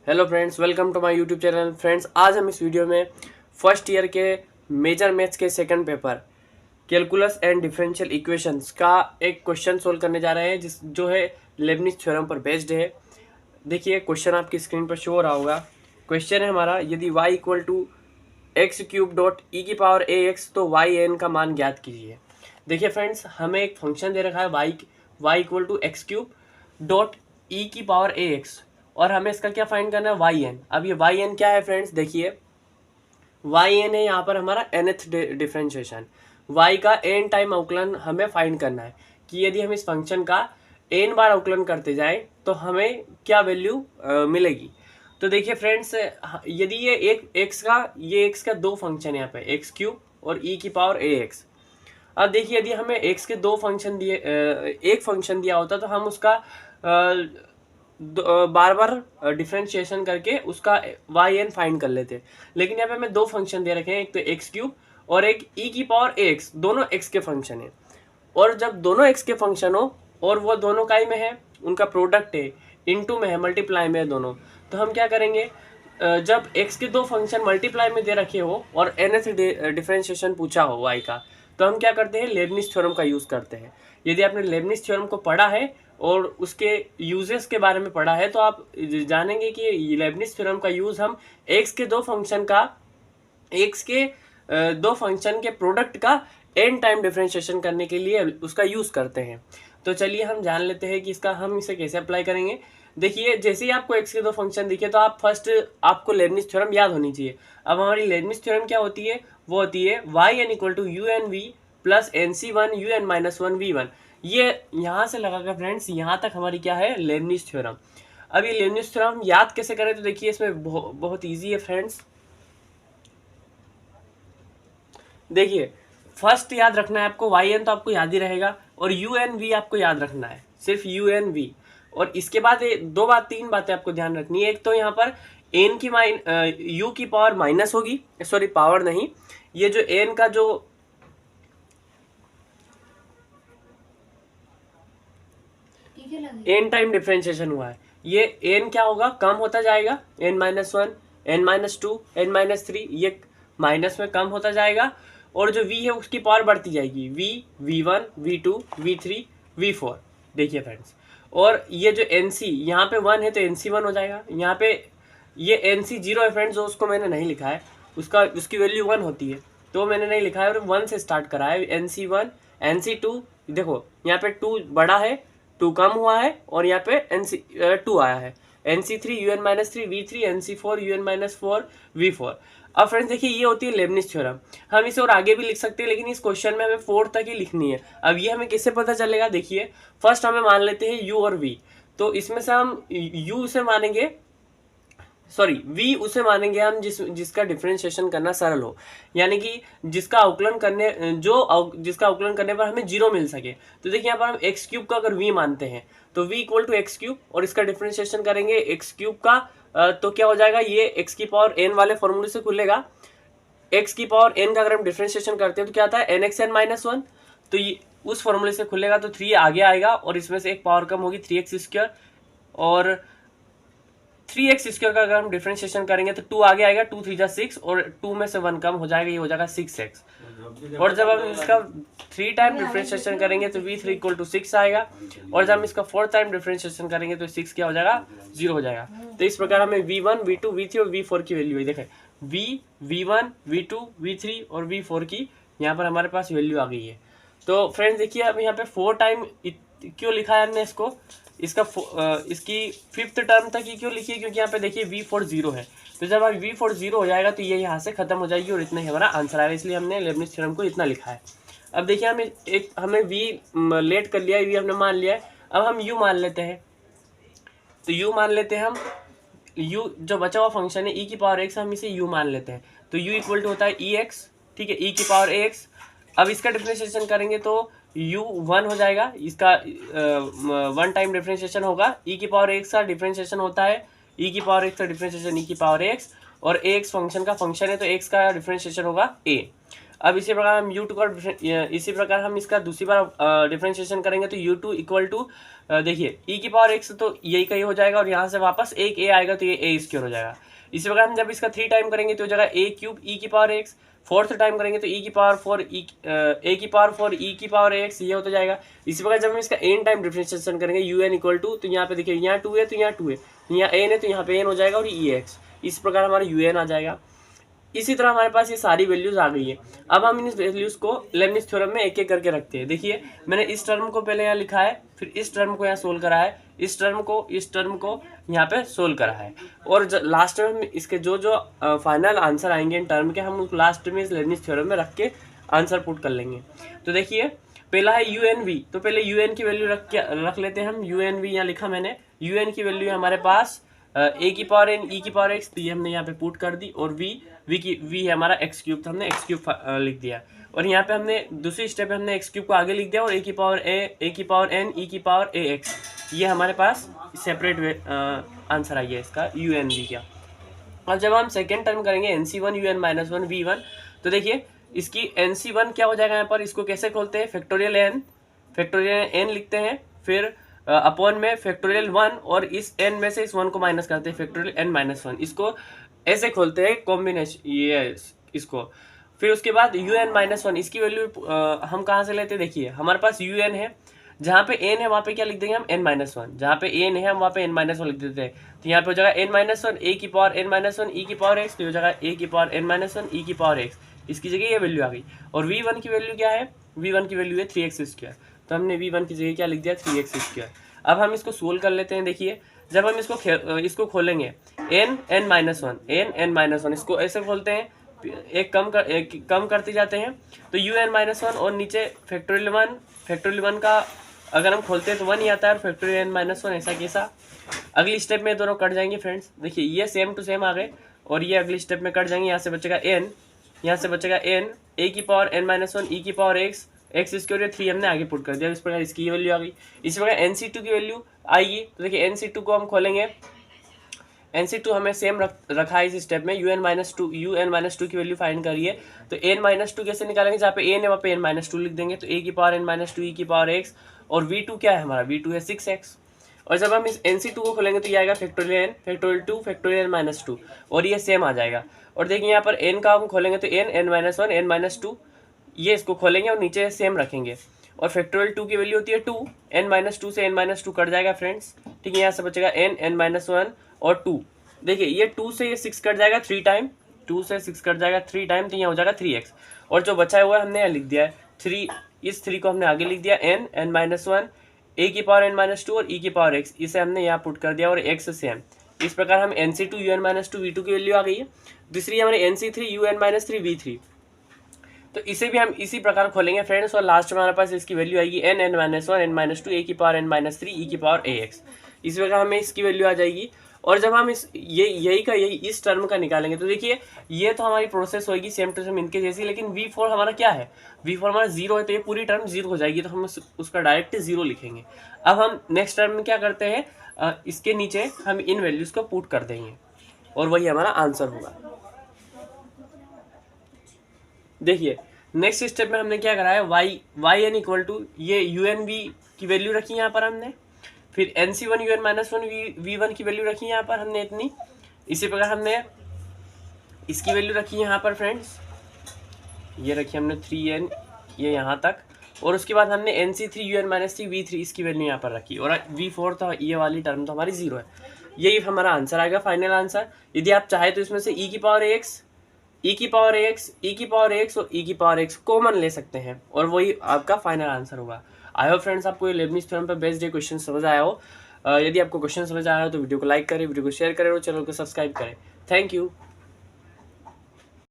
Hello friends, welcome to my YouTube channel. Friends, आज हम इस वीडियो में फर्स्ट ईयर के मेजर मैथ्स के second paper calculus and differential equations का एक क्वेश्चन सोल्व करने जा रहे हैं जो है लेबनिज थ्योरम पर बेस्ड है। देखिए, क्वेश्चन आपकी स्क्रीन पर शो हो रहा होगा। क्वेश्चन है हमारा, यदि y equal to x cube dot e की पावर ए एक्स तो वाई एन का मान ज्ञात कीजिए। देखिए फ्रेंड्स, हमें एक फंक्शन दे रखा है y equal to x cube dot e की पावर ए एक्स और हमें इसका क्या फाइंड करना है, वाई एन। अब ये वाई एन क्या है फ्रेंड्स, देखिए वाई एन है यहाँ पर हमारा nth डिफरेंशिएशन। वाई का एन टाइम अवकलन हमें फाइंड करना है कि यदि हम इस फंक्शन का एन बार अवकलन करते जाएं तो हमें क्या वैल्यू मिलेगी। तो देखिए फ्रेंड्स, यदि ये एक्स का दो फंक्शन है यहाँ पे, एक्स क्यूब और ई की पावर ए एक्स। अब देखिए, यदि हमें एक्स के दो फंक्शन दिए, एक फंक्शन दिया होता तो हम उसका बार बार डिफ्रेंशिएशन करके उसका वाई एन फाइंड कर लेते। लेकिन यहाँ पे हमें दो फंक्शन दे रखे हैं, एक तो एक्स क्यूब और एक ई की पावर ए एक्स, दोनों एक्स के फंक्शन है। और जब दोनों एक्स के फंक्शन हो और वो दोनों काई में है, उनका प्रोडक्ट है, इनटू में है, मल्टीप्लाई में है दोनों, तो हम क्या करेंगे, जब एक्स के दो फंक्शन मल्टीप्लाई में दे रखे हो और nth डिफरेंशिएशन पूछा हो वाई का, तो हम क्या करते हैं, लेबनिज थ्योरम का यूज़ करते हैं। यदि आपने लेबनिज थ्योरम को पढ़ा है और उसके यूजेस के बारे में पढ़ा है तो आप जानेंगे कि लेबनिज थ्योरम का यूज़ हम एक्स के दो फंक्शन के प्रोडक्ट का एन टाइम डिफरेंशिएशन करने के लिए उसका यूज़ करते हैं। तो चलिए हम जान लेते हैं कि हम इसे कैसे अप्लाई करेंगे। देखिए, जैसे ही आपको एक्स के दो फंक्शन दिखे तो आपको लेबनिज थ्योरम याद होनी चाहिए। अब हमारी लेबनिज थ्योरम क्या होती है, वो होती है y n equal to u n v plus n c one u n minus one v one. ये यहाँ से लगाकर फ्रेंड्स यहाँ तक हमारी क्या है, लेबनिज थ्योरम। अब ये लेबनिज थ्योरम याद कैसे करें, तो देखिए इसमें बहुत ईजी है फ्रेंड्स। देखिए, फर्स्ट याद रखना है आपको, वाई एन तो आपको याद ही रहेगा और यू एन वी आपको याद रखना है, सिर्फ यू एन वी। और इसके बाद तीन बातें आपको ध्यान रखनी है। एक तो यहाँ पर एन की यू की पावर माइनस होगी, सॉरी पावर नहीं, ये जो एन का जो एन टाइम डिफरेंशिएशन हुआ है, ये एन क्या होगा, कम होता जाएगा, n minus one, n minus two, n minus three, ये माइनस में कम होता जाएगा। और जो v है उसकी पावर बढ़ती जाएगी, v1, v2, v3, v4। देखिए फ्रेंड्स, और ये जो nc यहाँ पे 1 है तो nc 1 हो जाएगा। यहाँ पे ये nc 0 है फ्रेंड्स, जो उसको मैंने नहीं लिखा है, उसकी वैल्यू 1 होती है तो मैंने नहीं लिखा है और 1 से स्टार्ट करा है। nc 1, nc 2, देखो यहाँ पे 2 बड़ा है, 2 कम हुआ है और यहाँ पे nc 2 आया है। nc3 un minus three v3, nc4 un minus four v4। अब फ्रेंड्स देखिए, ये होती है लेबनिज थ्योरम। हम इसे और आगे भी लिख सकते हैं लेकिन इस क्वेश्चन में हमें 4 तक ही लिखनी है। अब ये हमें कैसे पता चलेगा, देखिए फर्स्ट हमें मान लेते हैं u और v। तो इसमें से हम u से मानेंगे, सॉरी v उसे मानेंगे हम जिसका डिफरेंशिएशन करना सरल हो, यानी कि जिसका अवकलन करने पर हमें 0 मिल सके। तो देखिए यहाँ पर हम एक्स क्यूब का अगर v मानते हैं तो v equal to x cube और इसका डिफरेंशिएशन करेंगे एक्स क्यूब का, तो क्या हो जाएगा, ये एक्स की पावर n वाले फॉर्मूले से खुलेगा। एक्स की पावर n का अगर हम डिफरेंशिएशन करते हैं तो क्या आता है, n x n minus one, तो ये उस फॉर्मूले से खुलेगा तो 3 आगे आएगा और इसमें से एक पावर कम होगी, 3x स्क्वायर। और 3x स्क्वायर का अगर हम डिफरेंशिएशन करेंगे तो 2 आगे आएगा, 2 3 जा 6 और 2 में से 1 कम हो जाएगा, ये हो जाएगा 6x। और जब हम इसका 3 टाइम डिफरेंशिएशन करेंगे तो v3 इक्वल टू 6 आएगा और जब हम इसका 4 टाइम डिफरेंशिएशन करेंगे तो 6 क्या हो जाएगा, 0 हो जाएगा। तो इस प्रकार हमें v1, v2, v3 और v4 की वैल्यू है। देखें v1, v2, v3 और v4 की यहाँ पर हमारे पास वैल्यू आ गई है। तो फ्रेंड्स देखिए, अब यहाँ पे 4 टाइम क्यों लिखा है हमने इसको, इसकी 5th टर्म तक ही क्यों लिखी है, क्योंकि यहाँ पे देखिए v4 0 है। तो जब अब v4 0 हो जाएगा तो ये यहाँ से खत्म हो जाएगी और इतना ही हमारा आंसर आएगा, इसलिए हमने लेबनिज थ्योरम को इतना लिखा है। अब देखिए हमें v लेट कर लिया है, v हमने मान लिया है। अब हम u मान लेते हैं, तो u मान लेते हैं हम, u जो बचा हुआ फंक्शन है e की पावर x, हम इसे u मान लेते हैं। तो u इक्वल टू होता है ex, ठीक है, e की पावर x। अब इसका डिफरेंशिएशन करेंगे तो u 1 हो जाएगा, इसका 1 टाइम डिफरेंशिएशन होगा। e की पावर x का डिफरेंशिएशन होता है, e की पावर x का डिफरेंशिएशन e की पावर x, और ax फंक्शन का फंक्शन है तो x का डिफरेंशिएशन होगा a। अब इसी प्रकार हम u2 का इसी प्रकार हम इसका दूसरी बार डिफरेंशिएशन करेंगे तो u2 इक्वल टू देखिए e की पावर x तो यही का ही हो जाएगा और यहाँ से वापस एक a आएगा तो ये a स्क्वायर हो जाएगा। इसी प्रकार हम जब इसका 3 टाइम करेंगे तो हो जाएगा a क्यूब e की पावर x, 4th टाइम करेंगे तो e की पावर 4 a की पावर 4 e की पावर x ये होता जाएगा। इसी प्रकार जब हम इसका n टाइम डिफरेंशिएशन करेंगे un इक्वल टू तो यहाँ पे देखिए यहाँ 2 है तो यहाँ 2 है, यहाँ n है तो यहाँ पे n हो जाएगा और ex, इस प्रकार हमारा un आ जाएगा। इसी तरह हमारे पास ये सारी वैल्यूज आ गई है। अब हम इन वैल्यूज को लेबनिज़ थ्योरम में एक एक करके रखते हैं। देखिए मैंने इस टर्म को पहले यहाँ लिखा है, फिर इस टर्म को यहाँ सोल्व करा है, इस टर्म को यहाँ पे सोल्व करा है और लास्ट में हम इसके जो फाइनल आंसर आएंगे इन टर्म के हम लास्ट में इस लेबनिज़ थ्योरम में रख के आंसर पुट कर लेंगे। तो देखिए पहला है UNV, तो पहले UN की वैल्यू रख लेते हैं हम। UNV यहाँ लिखा मैंने, UN की वैल्यू है हमारे पास a की पावर n e की पावर x, तो ये हमने यहाँ पे पुट कर दी और v है हमारा x क्यूब, तो हमने x क्यूब लिख दिया और यहाँ पे हमने दूसरी स्टेप में हमने x क्यूब को आगे लिख दिया और a की पावर n e की पावर ax, ये हमारे पास सेपरेट आंसर आई है इसका UNV का। अब जब हम सेकेंड टर्म करेंगे NC1 UN माइनस 1 V1, तो देखिए इसकी NC1 क्या हो जाएगा यहाँ पर, इसको कैसे खोलते हैं, फैक्टोरियल n लिखते हैं, फिर अपॉन में फैक्टोरियल 1 और इस n में से इस 1 को माइनस करते हैं, फैक्टोरियल n माइनस 1, इसको ऐसे खोलते हैं कॉम्बिनेशन ये इसको। फिर उसके बाद un माइनस 1 इसकी वैल्यू हम कहाँ से लेते हैं, देखिए हमारे पास un है, जहाँ पे n है वहाँ पे क्या लिख देंगे हम n माइनस 1, जहाँ पे n है हम वहाँ पे n माइनस 1 लिख देते हैं। तो यहाँ पे हो जाएगा n माइनस 1 a की पावर n माइनस 1 e की पावर x, तो हो जाएगा a की पावर n माइनस 1 e की पावर x, इसकी जगह ये वैल्यू आ गई। और v1 की वैल्यू क्या है, v1 की वैल्यू है 3x स्क्वायर, तो हमने v1 की जगह क्या लिख दिया 3x स्क्वायर। अब हम इसको सोल्व कर लेते हैं। देखिए जब हम इसको खोलेंगे n माइनस 1 इसको ऐसे खोलते हैं, एक कम करते जाते हैं तो un माइनस 1 और नीचे फैक्टोरियल 1 का अगर हम खोलते हैं तो 1 ही आता है और फैक्टोरियल n माइनस 1 ऐसा कैसा। अगली स्टेप में दोनों कट जाएंगे फ्रेंड्स, देखिए ये सेम टू सेम आ गए और ये अगली स्टेप में कट जाएंगे। यहाँ से बचेगा n, यहाँ से बचेगा n a की पावर n माइनस 1 e की पावर x स्क्वायर 3 हमने आगे पुट कर दिया, इस प्रकार इसकी वैल्यू आ गई। इसी प्रकार NC2 की वैल्यू आएगी, तो देखिए NC2 को हम खोलेंगे, NC2 हमें सेम रखा है इस स्टेप में, UN माइनस 2 की वैल्यू फाइंड करिए। तो n माइनस 2 कैसे निकालेंगे, जहाँ पे n है वहाँ पे n माइनस 2 लिख देंगे, तो a की पावर n माइनस 2 e की पावर x और v2 क्या है हमारा, v2 है 6x। और जब हम इस NC2 को खोलेंगे तो ये आएगा फैक्टोरियल n, फैक्टोरियल माइनस 2 और ये सेम आ जाएगा। और देखिए यहाँ पर n का हम खोलेंगे तो n माइनस 1 n माइनस 2, ये इसको खोलेंगे और नीचे सेम रखेंगे और फैक्टोरियल 2 की वैल्यू होती है 2, n माइनस 2 से n माइनस 2 कट जाएगा फ्रेंड्स, ठीक है। यहाँ से बचेगा n माइनस 1 और 2, देखिए ये 2 से ये 6 कट जाएगा 3 टाइम, 2 से 6 कट जाएगा 3 टाइम, तो यहाँ हो जाएगा 3x और जो बचा हुआ है हमने यहाँ लिख दिया है 3, इस 3 को हमने आगे लिख दिया n माइनस 1 a की पावर n माइनस 2 और e की पावर x, इसे हमने यहाँ पुट कर दिया और x सेम। इस प्रकार हम NC2 UN माइनस 2 V2 की वैल्यू आ गई है। दूसरी हमारे NC3 UN माइनस 3 V3, तो इसे भी हम इसी प्रकार खोलेंगे फ्रेंड्स और लास्ट में हमारे पास इसकी वैल्यू आएगी n minus 1 n minus 2 a की पावर n माइनस 3 e की पावर ax, इस प्रकार हमें इसकी वैल्यू आ जाएगी। और जब हम यही इस टर्म का निकालेंगे तो देखिए ये तो हमारी प्रोसेस होगी सेम टू सेम इनके जैसी, लेकिन v4 हमारा क्या है, v4 हमारा 0 है, तो ये पूरी टर्म 0 हो जाएगी, तो हम उसका डायरेक्ट 0 लिखेंगे। अब हम नेक्स्ट टर्म में क्या करते हैं, इसके नीचे हम इन वैल्यूज को पुट कर देंगे और वही हमारा आंसर होगा। देखिए नेक्स्ट स्टेप में हमने क्या करा है, y n इक्वल टू ये UNV की वैल्यू रखी यहाँ पर हमने, फिर NC1 UN माइनस 1 V1 की वैल्यू रखी यहाँ पर हमने इतनी। इसी प्रकार हमने इसकी वैल्यू रखी यहाँ पर फ्रेंड्स, ये रखी हमने 3n ये यहाँ तक, और उसके बाद हमने NC3 UN माइनस 3 V3 इसकी वैल्यू यहाँ पर रखी और v4 तो ये वाली टर्म तो हमारी 0 है। यही हमारा आंसर आएगा फाइनल आंसर। यदि आप चाहे तो इसमें से e की पावर x और e की पावर x कॉमन ले सकते हैं और वही आपका फाइनल आंसर होगा। आई होप फ्रेंड्स आपको ये लेबनिज़ थ्योरम पर बेस्ड क्वेश्चन समझ आया हो। यदि आपको क्वेश्चन समझ आया हो तो वीडियो को लाइक करें, वीडियो को शेयर करें और चैनल को सब्सक्राइब करें। Thank you.